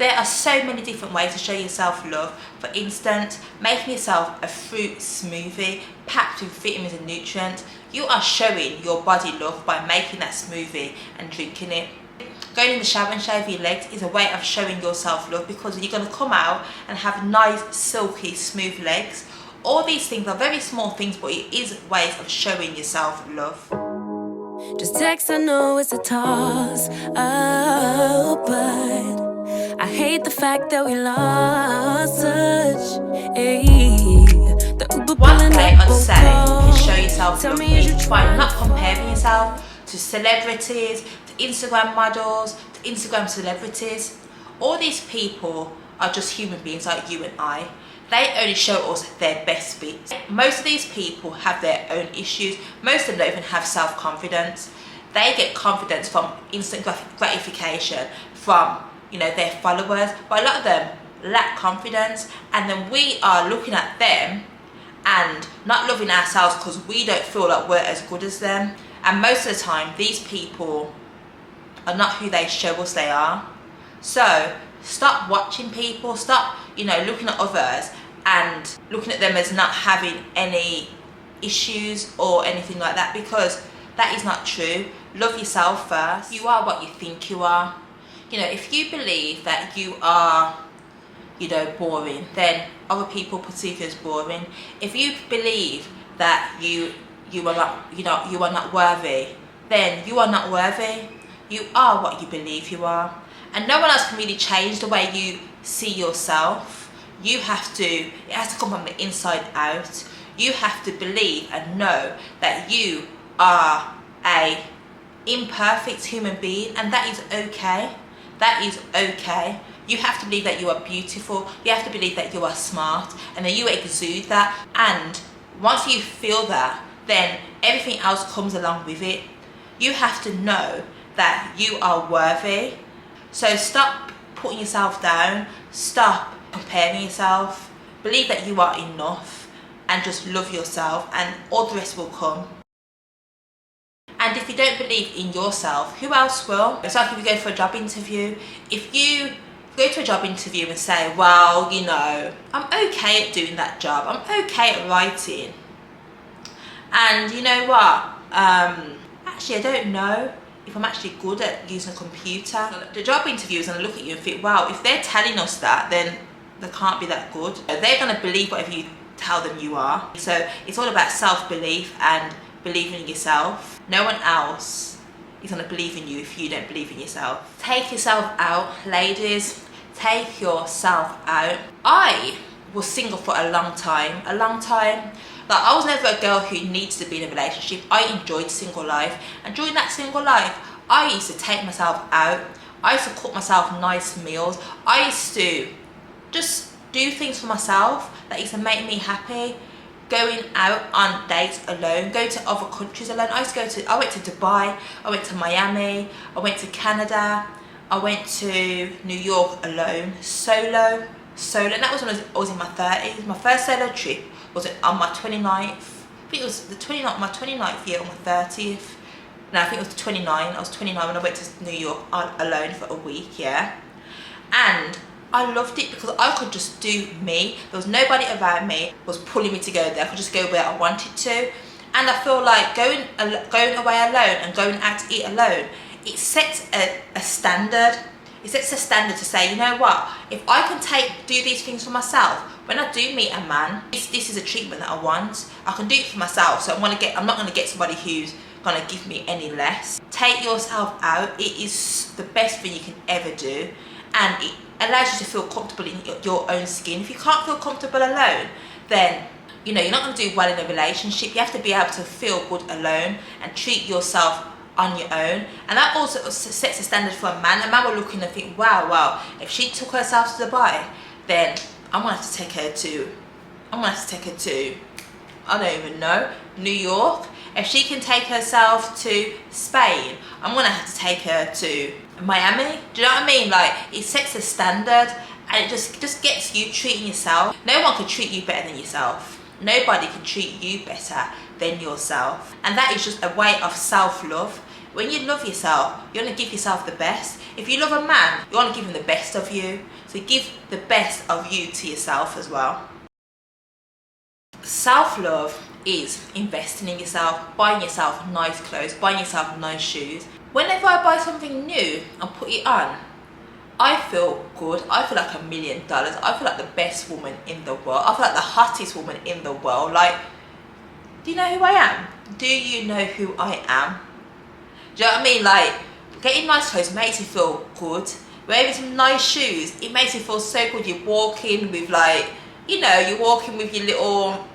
There are so many different ways to show yourself love. For instance, making yourself a fruit smoothie packed with vitamins and nutrients. You are showing your body love by making that smoothie and drinking it. Going in the shower and shave your legs is a way of showing yourself love, because you're going to come out and have nice, silky, smooth legs. All these things are very small things, but it is ways of showing yourself love. Just text, I know it's a toss up, but I hate the fact that we lost touch. One way on selling to show yourself love is by not comparing yourself to celebrities, to Instagram models, to Instagram celebrities. All these people are just human beings like you and I. They only show us their best bits. Most of these people have their own issues. Most of them don't even have self-confidence. They get confidence from instant gratification from, their followers, but a lot of them lack confidence, and then we are looking at them and not loving ourselves because we don't feel like we're as good as them. And most of the time, these people are not who they show us they are. So stop watching people, stop, looking at others and looking at them as not having any issues or anything like that, because that is not true. Love yourself first. You are what you think you are. If you believe that you are, boring, then other people perceive you as boring. If you believe that you are not worthy, then you are not worthy. You are what you believe you are. And no one else can really change the way you see yourself. It has to come from the inside out. You have to believe and know that you are a imperfect human being, and that is okay. That is okay. You have to believe that you are beautiful. You have to believe that you are smart, and then you exude that. And once you feel that, then everything else comes along with it. You have to know that you are worthy. So stop putting yourself down. Stop comparing yourself. Believe that you are enough, and just love yourself, and all the rest will come. And if you don't believe in yourself, who else will? It's like if you go for a job interview. If you go to a job interview and say, well, I'm okay at doing that job, I'm okay at writing, and you know what, actually I don't know if I'm actually good at using a computer. The job interview is going to look at you and think, wow, if they're telling us that, then they can't be that good. They're going to believe whatever you tell them you are. So it's all about self-belief and believing in yourself. No one else is going to believe in you if you don't believe in yourself. Take yourself out, ladies. Take yourself out. I was single for a long time. Like, I was never a girl who needs to be in a relationship. I enjoyed single life, and during that single life, I used to take myself out. I used to cook myself nice meals. I used to just do things for myself that used to make me happy. Going out on dates alone, going to other countries alone. I went to Dubai, I went to Miami, I went to Canada, I went to New York alone, solo. And that was when I was in my 30s. My first solo trip was on my 29th. I think it was my 29th year or my 30th. No, I think it was 29. I was 29 when I went to New York alone for a week, yeah. And I loved it because I could just do me. There was nobody around me was pulling me to go there. I could just go where I wanted to. And I feel like going away alone and going out to eat alone, it sets a standard. It sets a standard to say, you know what, if I can do these things for myself, when I do meet a man, this is a treatment that I want. I can do it for myself, so I'm not going to get somebody who's going to give me any less. Take yourself out. It is the best thing you can ever do, and it allows you to feel comfortable in your own skin. If you can't feel comfortable alone, then you're not going to do well in a relationship. You have to be able to feel good alone and treat yourself on your own, and that also sets a standard for a man. A man will look in and think, wow, if she took herself to Dubai, then I'm gonna have to take her to I don't even know, New York. If she can take herself to Spain, I'm gonna have to take her to Miami. Do you know what I mean? Like, it sets a standard, and it just gets you treating yourself. No one can treat you better than yourself. Nobody can treat you better than yourself. And that is just a way of self-love. When you love yourself, you want to give yourself the best. If you love a man, you want to give him the best of you. So give the best of you to yourself as well. Self-love is investing in yourself, buying yourself nice clothes, buying yourself nice shoes. Whenever I buy something new and put it on, I feel good. I feel like $1 million. I feel like the best woman in the world. I feel like the hottest woman in the world. Like, do you know who I am? Do you know who I am? Do you know what I mean? Like, getting nice clothes makes you feel good. Wearing some nice shoes, it makes you feel so good. You're walking with like, you're walking with your little,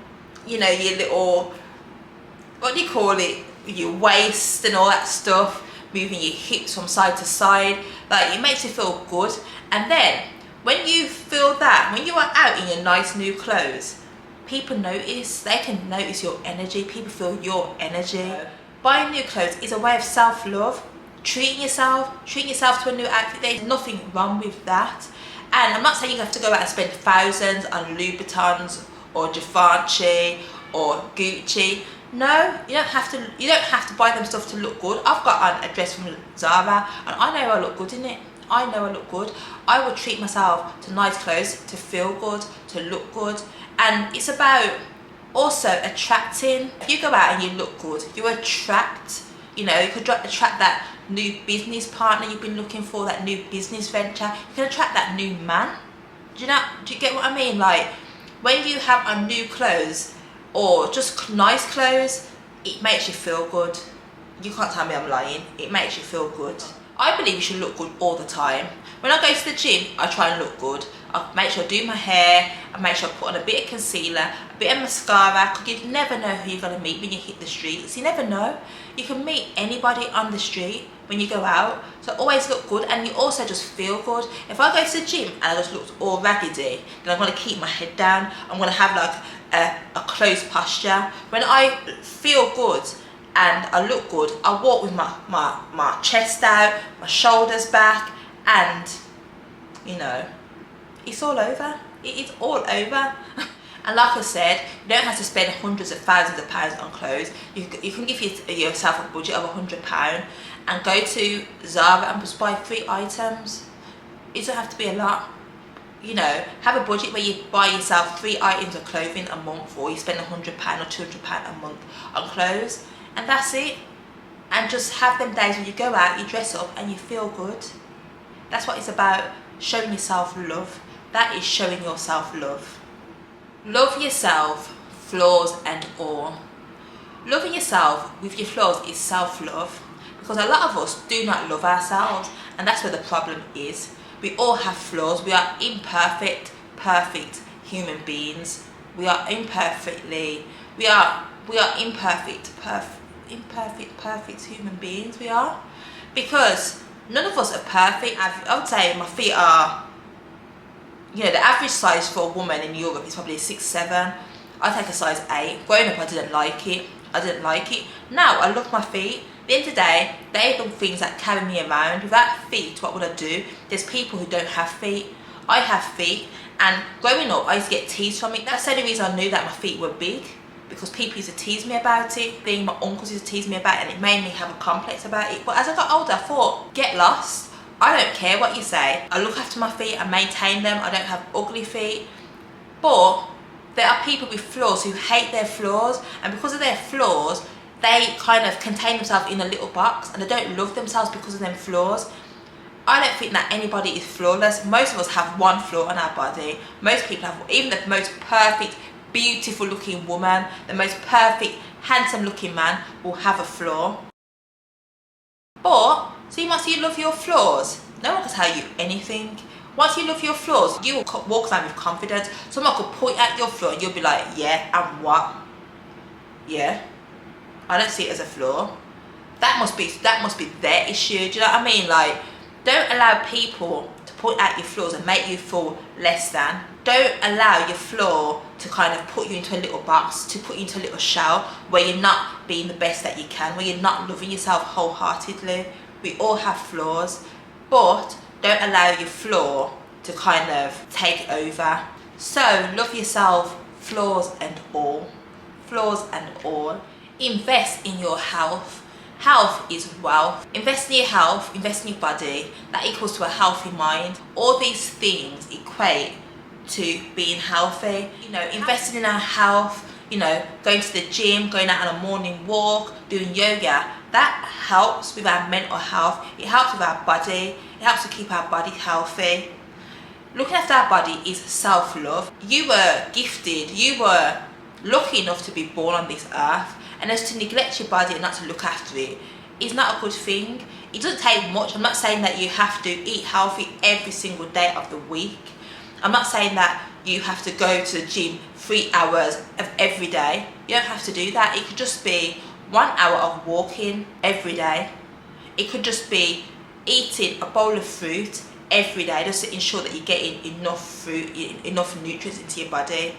what do you call it? Your waist and all that stuff. Moving your hips from side to side. Like, it makes you feel good. And then, when you feel that, when you are out in your nice new clothes, people notice. They can notice your energy. People feel your energy. Buying new clothes is a way of self-love. Treating yourself to a new outfit. There's nothing wrong with that. And I'm not saying you have to go out and spend thousands on Louboutins or Givenchy or Gucci. No, you don't have to buy them stuff to look good. I've got on a dress from Zara and I know I look good in it. I know I look good. I would treat myself to nice clothes to feel good, to look good. And it's about also attracting. If you go out and you look good, you attract, you could attract that new business partner you've been looking for, that new business venture. You can attract that new man. Do you get what I mean? Like, when you have on new clothes or just nice clothes, it makes you feel good. You can't tell me I'm lying. It makes you feel good. I believe you should look good all the time. When I go to the gym, I try and look good. I make sure I do my hair, I make sure I put on a bit of concealer, a bit of mascara, because you never know who you're going to meet when you hit the streets. You never know. You can meet anybody on the street when you go out. So always look good, and you also just feel good. If I go to the gym and I just look all raggedy, then I'm going to keep my head down. I'm going to have like a closed posture. When I feel good and I look good, I walk with my chest out, my shoulders back, and it's all over. It is all over. And like I said, you don't have to spend hundreds of thousands of pounds on clothes. You can give yourself a budget of £100 and go to Zara and just buy 3 items. It doesn't have to be a lot. Have a budget where you buy yourself 3 items of clothing a month, or you spend £100 or £200 a month on clothes, and that's it. And just have them days when you go out, you dress up and you feel good. That's what it's about, showing yourself love. That is showing yourself love. Love yourself, flaws and all. Loving yourself with your flaws is self-love, because a lot of us do not love ourselves, and that's where the problem is. We all have flaws. We are imperfect, perfect human beings. We are imperfect, perfect human beings. We are, because none of us are perfect. I would say my feet are, the average size for a woman in Europe is probably 6'7". I take a size 8. Growing up, I didn't like it. Now I love my feet. At the end of the day, they're the things that carry me around. Without feet, what would I do? There's people who don't have feet. I have feet, and growing up, I used to get teased from it. That's the only reason I knew that my feet were big, because people used to tease me about it. My uncles used to tease me about it, and it made me have a complex about it. But as I got older, I thought, get lost. I don't care what you say. I look after my feet, I maintain them. I don't have ugly feet. But there are people with flaws who hate their flaws, and because of their flaws, they kind of contain themselves in a little box, and they don't love themselves because of them flaws. I don't think that anybody is flawless. Most of us have one flaw on our body. Most people have, even the most perfect, beautiful looking woman, the most perfect, handsome looking man will have a flaw. But, so once you love your flaws, no one can tell you anything. Once you love your flaws, you will walk around with confidence. Someone could point out your flaw and you'll be like, yeah, and what? Yeah, I don't see it as a flaw. That must be their issue. Do you know what I mean? Like, don't allow people to point out your flaws and make you feel less than. Don't allow your flaw to kind of put you into a little box, to put you into a little shell where you're not being the best that you can, where you're not loving yourself wholeheartedly. We all have flaws, but don't allow your flaw to kind of take over. So love yourself, flaws and all. Flaws and all. Invest in your health. Health is wealth. Invest in your health, invest in your body. That equals to a healthy mind. All these things equate to being healthy. You know, investing in our health, you know, going to the gym, going out on a morning walk, doing yoga, that helps with our mental health. It helps with our body. It helps to keep our body healthy. Looking after our body is self-love. You were gifted, you were lucky enough to be born on this earth, and as to neglect your body and not to look after it is not a good thing. It doesn't take much. I'm not saying that you have to eat healthy every single day of the week. I'm not saying that you have to go to the gym 3 hours of every day. You don't have to do that. It could just be 1 hour of walking every day. It could just be eating a bowl of fruit every day, just to ensure that you're getting enough fruit, enough nutrients into your body.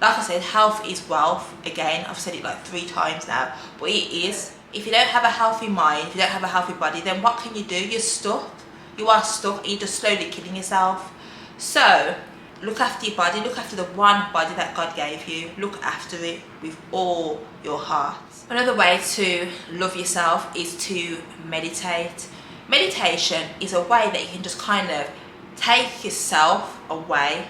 Like I said, health is wealth. Again, I've said it like 3 times now, but it is. If you don't have a healthy mind, if you don't have a healthy body, then what can you do? You're stuck. You are stuck and you're just slowly killing yourself. So, look after your body, look after the one body that God gave you. Look after it with all your heart. Another way to love yourself is to meditate. Meditation is a way that you can just kind of take yourself away.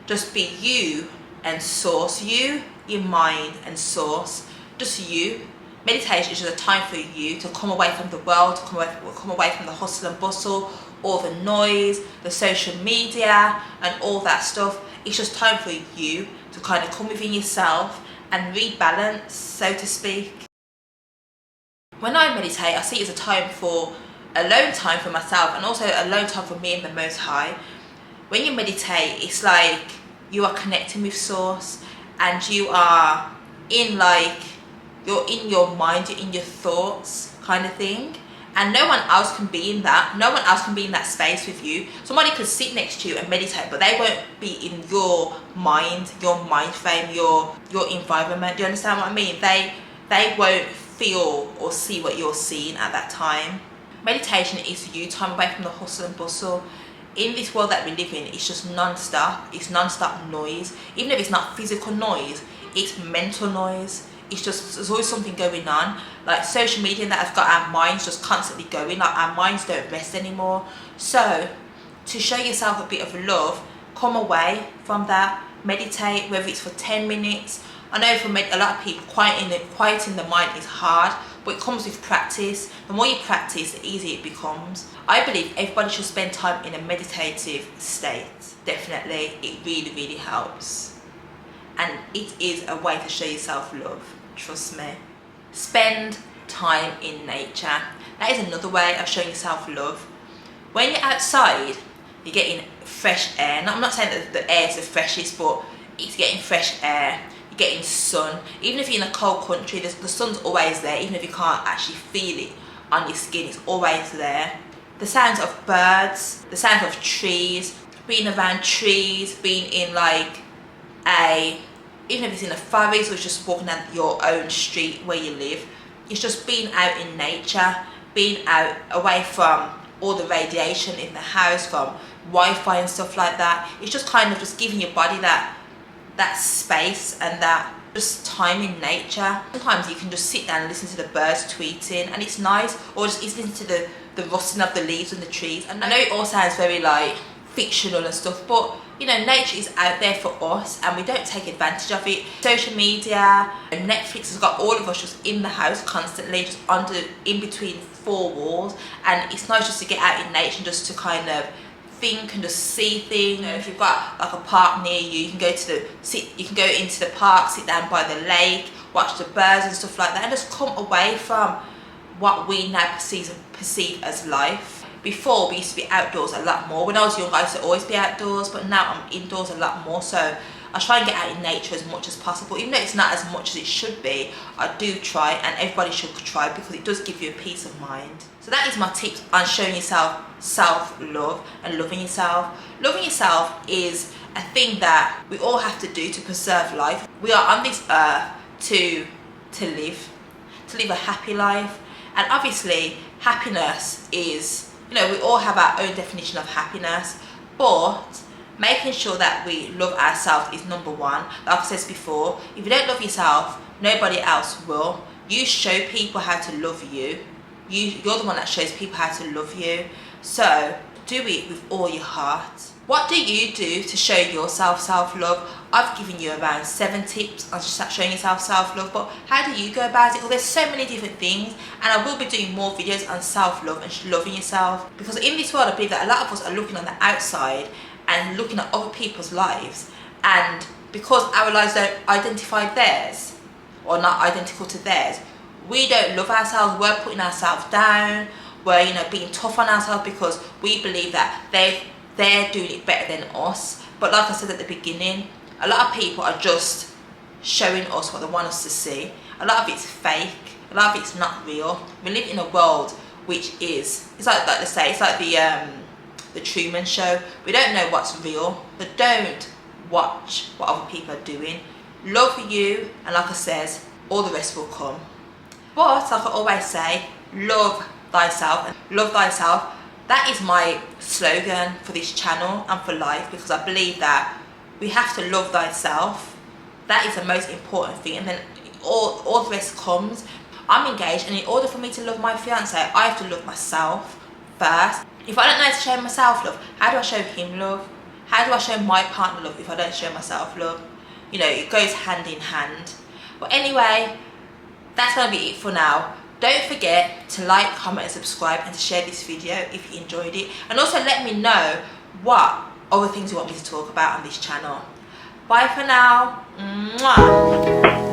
Just be you and source. You, your mind and source. Just you. Meditation is just a time for you to come away from the world, to come away from the hustle and bustle, all the noise, the social media and all that stuff. It's just time for you to kind of come within yourself and rebalance, so to speak. When I meditate, I see it as a time for alone time for myself and also alone time for me and the Most High. When you meditate, it's like you are connecting with Source and you are in you're in your mind, you're in your thoughts kind of thing. And no one else can be in that. No one else can be in that space with you. Somebody could sit next to you and meditate, but they won't be in your mind frame, your environment. Do you understand what I mean? They won't feel or see what you're seeing at that time. Meditation is you, time away from the hustle and bustle. In this world that we live in, it's just non-stop. It's non-stop noise. Even if it's not physical noise, it's mental noise. It's just, there's always something going on. Like social media that has got our minds just constantly going. Like our minds don't rest anymore. So to show yourself a bit of love, come away from that. Meditate, whether it's for 10 minutes. I know for a lot of people, quieting the mind is hard, but it comes with practice. The more you practice, the easier it becomes. I believe everybody should spend time in a meditative state. Definitely, it really, really helps. And it is a way to show yourself love, trust me. Spend time in nature. That is another way of showing yourself love. When you're outside, you're getting fresh air. Now, I'm not saying that the air is the freshest, but it's getting fresh air. You're getting sun. Even if you're in a cold country, the sun's always there. Even if you can't actually feel it on your skin, it's always there. The sounds of birds, the sounds of trees, being around trees, being in even if it's in a forest or it's just walking down your own street where you live, it's just being out in nature, being out away from all the radiation in the house, from Wi-Fi and stuff like that. It's just kind of just giving your body that space and that just time in nature. Sometimes you can just sit down and listen to the birds tweeting and it's nice, or just listen to the rustling of the leaves on the trees. And I know it all sounds very fictional and stuff, but you know, nature is out there for us and we don't take advantage of it. Social media and Netflix has got all of us just in the house constantly, just in between 4 walls, and it's nice just to get out in nature and just to kind of think and just see things. You know, if you've got a park near you, you can go into the park, sit down by the lake, watch the birds and stuff like that, and just come away from what we now perceive as life. Before, we used to be outdoors a lot more. When I was young, I used to always be outdoors, but now I'm indoors a lot more. So I try and get out in nature as much as possible. Even though it's not as much as it should be, I do try, and everybody should try because it does give you a peace of mind. So that is my tips on showing yourself self-love and loving yourself. Loving yourself is a thing that we all have to do to preserve life. We are on this earth to live a happy life. And obviously, happiness is, you know, we all have our own definition of happiness, but making sure that we love ourselves is number one. Like I said before, if you don't love yourself, nobody else will. You show people how to love you. You're the one that shows people how to love you. So do it with all your heart. What do you do to show yourself self-love? I've given you around 7 tips on just showing yourself self-love, but how do you go about it? Well, there's so many different things, and I will be doing more videos on self-love and loving yourself, because in this world I believe that a lot of us are looking on the outside and looking at other people's lives, and because our lives don't identify theirs or not identical to theirs, we don't love ourselves. We're putting ourselves down. We're being tough on ourselves because we believe that they're doing it better than us. But like I said at the beginning, a lot of people are just showing us what they want us to see. A lot of it's fake. A lot of it's not real. We live in a world which is, it's like they say, it's like the Truman Show. We don't know what's real, but don't watch what other people are doing. Love you, and like I says, all the rest will come. But like I always say, love thyself, and love thyself. That is my slogan for this channel and for life, because I believe that we have to love thyself. That is the most important thing, and then all the rest comes. I'm engaged, and in order for me to love my fiance, I have to love myself first. If I don't know how to show myself love, how do I show him love? How do I show my partner love if I don't show myself love? It goes hand in hand. But anyway, that's going to be it for now. Don't forget to like, comment and subscribe, and to share this video if you enjoyed it. And also let me know what other things you want me to talk about on this channel. Bye for now. Mwah.